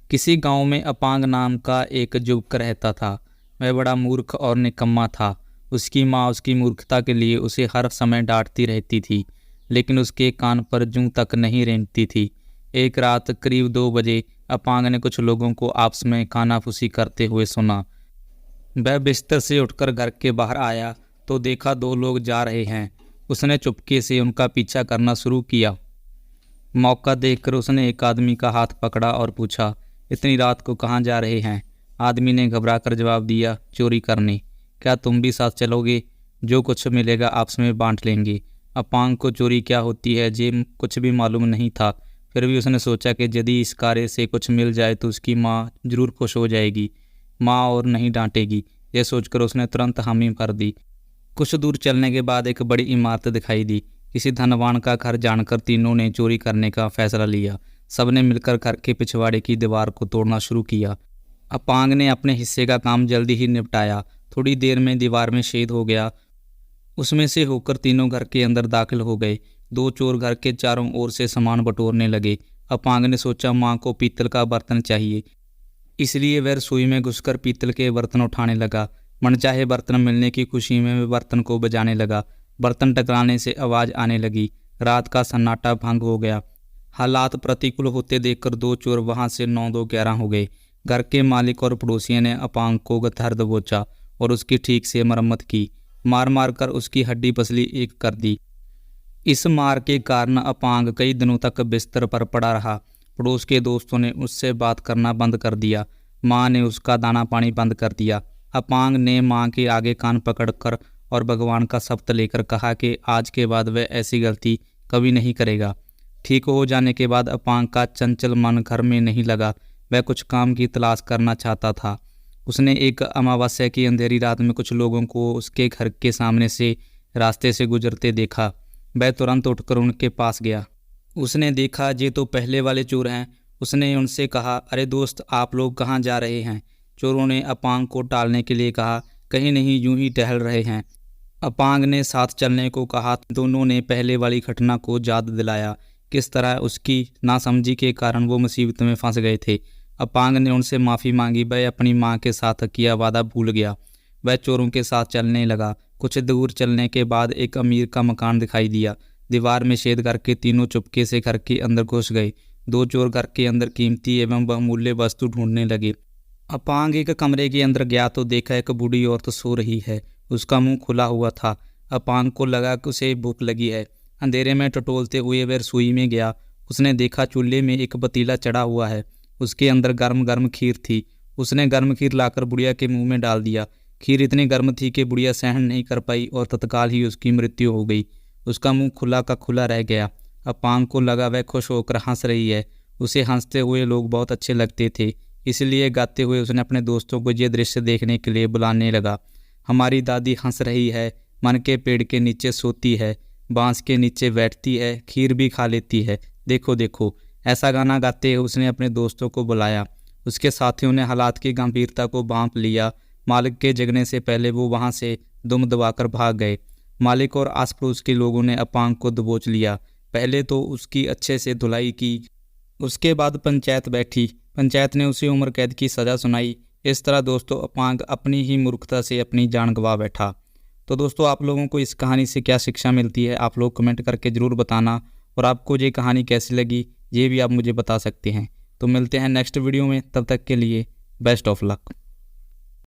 किसी गांव में अपांग नाम का एक युवक रहता था। वह बड़ा मूर्ख और निकम्मा था। उसकी माँ उसकी मूर्खता के लिए उसे हर समय डांटती रहती थी, लेकिन उसके कान पर जूं तक नहीं रेंगती थी। एक रात करीब 2 बजे अपांग ने कुछ लोगों को आपस में कानाफूसी करते हुए सुना। वह बिस्तर से उठकर घर के बाहर आया तो देखा 2 लोग जा रहे हैं। उसने चुपके से उनका पीछा करना शुरू किया। मौका देखकर उसने एक आदमी का हाथ पकड़ा और पूछा, इतनी रात को कहाँ जा रहे हैं? आदमी ने घबराकर जवाब दिया, चोरी करने। क्या तुम भी साथ चलोगे? जो कुछ मिलेगा आपस में बांट लेंगे। अपांग को चोरी क्या होती है ये कुछ भी मालूम नहीं था। फिर भी उसने सोचा कि यदि इस कार्य से कुछ मिल जाए तो उसकी माँ जरूर खुश हो जाएगी, माँ और नहीं डांटेगी। यह सोचकर उसने तुरंत हामी भर दी। कुछ दूर चलने के बाद एक बड़ी इमारत दिखाई दी। किसी धनवान का घर जानकर तीनों ने चोरी करने का फैसला लिया। सबने मिलकर घर के पिछवाड़े की दीवार को तोड़ना शुरू किया। अपांग ने अपने हिस्से का काम जल्दी ही निपटाया। थोड़ी देर में दीवार में छेद हो गया। उसमें से होकर तीनों घर के अंदर दाखिल हो गए। 2 चोर घर के चारों ओर से सामान बटोरने लगे। अपांग ने सोचा माँ को पीतल का बर्तन चाहिए, इसलिए वह रसोई में घुसकर पीतल के बर्तन उठाने लगा। मनचाहे बर्तन मिलने की खुशी में वह बर्तन को बजाने लगा। बर्तन टकराने से आवाज़ आने लगी। रात का सन्नाटा भंग हो गया। हालात प्रतिकूल होते देखकर 2 चोर वहां से 9-2-11 हो गए। घर के मालिक और पड़ोसियों ने अपांग को गथर दबोचा और उसकी ठीक से मरम्मत की। मार मार कर उसकी हड्डी पसली एक कर दी। इस मार के कारण अपांग कई दिनों तक बिस्तर पर पड़ा रहा। पड़ोस के दोस्तों ने उससे बात करना बंद कर दिया। माँ ने उसका दाना पानी बंद कर दिया। अपांग ने माँ के आगे कान पकड़कर और भगवान का शपथ लेकर कहा कि आज के बाद वह ऐसी गलती कभी नहीं करेगा। ठीक हो जाने के बाद अपांग का चंचल मन घर में नहीं लगा। वह कुछ काम की तलाश करना चाहता था। उसने एक अमावस्या की अंधेरी रात में कुछ लोगों को उसके घर के सामने से रास्ते से गुजरते देखा। वह तुरंत उठकर उनके पास गया। उसने देखा ये तो पहले वाले चोर हैं। उसने उनसे कहा, अरे दोस्त, आप लोग कहाँ जा रहे हैं? चोरों ने अपांग को टालने के लिए कहा, कहीं नहीं, यूं ही टहल रहे हैं। अपांग ने साथ चलने को कहा। दोनों ने पहले वाली घटना को याद दिलाया, किस तरह उसकी नासमझी के कारण वो मुसीबत में फंस गए थे। अपांग ने उनसे माफ़ी मांगी। वह अपनी माँ के साथ किया वादा भूल गया। वह चोरों के साथ चलने लगा। कुछ दूर चलने के बाद एक अमीर का मकान दिखाई दिया। दीवार में छेद करके तीनों चुपके से घर के अंदर घुस गए। 2 चोर घर के अंदर कीमती एवं बहुमूल्य वस्तु ढूंढने लगे। अपांग एक कमरे के अंदर गया तो देखा एक बूढ़ी औरत सो रही है। उसका मुंह खुला हुआ था। अपांग को लगा कि उसे भूख लगी है। अंधेरे में टटोलते हुए वह रसोई में गया। उसने देखा चूल्हे में एक पतीला चढ़ा हुआ है। उसके अंदर गर्म गर्म खीर थी। उसने गर्म खीर लाकर बुढ़िया के मुंह में डाल दिया। खीर इतनी गर्म थी कि बुढ़िया सहन नहीं कर पाई और तत्काल ही उसकी मृत्यु हो गई। उसका मुंह खुला का खुला रह गया। अपांग को लगा वह खुश होकर हंस रही है। उसे हंसते हुए लोग बहुत अच्छे लगते थे, इसलिए गाते हुए उसने अपने दोस्तों को ये दृश्य देखने के लिए बुलाने लगा। हमारी दादी हंस रही है, मन के पेड़ के नीचे सोती है, बांस के नीचे बैठती है, खीर भी खा लेती है, देखो देखो। ऐसा गाना गाते हुए उसने अपने दोस्तों को बुलाया। उसके साथियों ने हालात की गंभीरता को भांप लिया। मालिक के जगने से पहले वो वहाँ से दुम दबाकर भाग गए। मालिक और आस पड़ोस के लोगों ने अपांग को दबोच लिया। पहले तो उसकी अच्छे से धुलाई की, उसके बाद पंचायत बैठी। पंचायत ने उसे उम्र कैद की सज़ा सुनाई। इस तरह दोस्तों अपांग अपनी ही मूर्खता से अपनी जान गंवा बैठा। तो दोस्तों, आप लोगों को इस कहानी से क्या शिक्षा मिलती है, आप लोग कमेंट करके ज़रूर बताना। और आपको ये कहानी कैसी लगी ये भी आप मुझे बता सकते हैं। तो मिलते हैं नेक्स्ट वीडियो में, तब तक के लिए बेस्ट ऑफ लक।